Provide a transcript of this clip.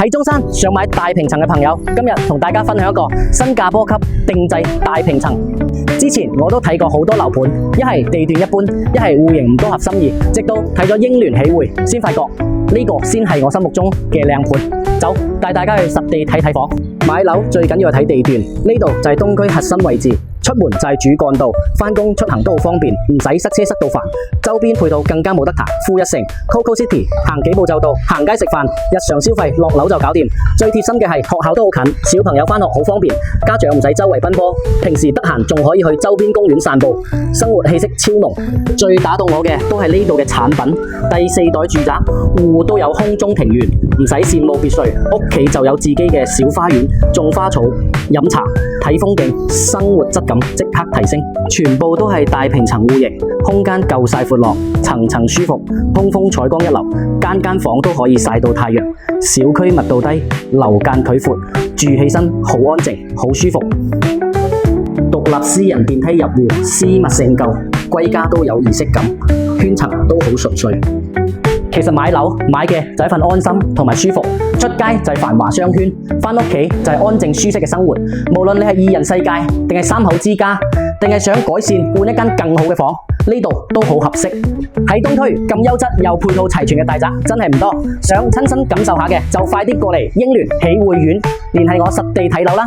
喺中山想買大平層嘅朋友，今日同大家分享一個新加坡級定製大平層。之前我都睇過好多樓盤，一係地段一般，一係戶型唔多合心意，直到睇咗英聯喜匯，先發覺呢個先係我心目中嘅靚盤。走，帶大家去實地睇睇房。買樓最緊要係睇地段，呢度就係東區核心位置。出門就係主幹道，返工出行都好方便，唔使塞車塞到煩。周邊配套更加冇得彈，負一城 Coco City 行幾步就到，行街食飯，日常消費落樓就搞掂。最貼心嘅係學校都好近，小朋友返學好方便，家長唔使周圍奔波，平時得閒仲可以去周邊公園散步，生活氣息超濃。最打動我嘅都係呢度嘅產品，第4代住宅，戶戶都有空中庭園，唔使羨慕別墅，屋企就有自己嘅小花園，種花草、飲茶、睇風景，生活質感即刻提升。全部都係大平層戶型，空間夠晒闊落，層層舒服，通風採光一流，間間房都可以曬到太陽。小區密度低，樓間距闊，住起身好安靜，好舒服。獨立私人電梯入戶，私密性夠，歸家都有儀式感，圈層都好純粹。其實買樓買嘅就係一份安心同埋舒服，出街就係繁華商圈，返屋企就係安靜舒適嘅生活。無論你係二人世界，定係三口之家，定係想改善換一間更好嘅房，呢度都好合適。喺東區咁優質又配套齊全嘅大宅真係唔多，想親身感受下嘅就快啲過嚟英聯喜匯苑聯繫我實地睇樓啦。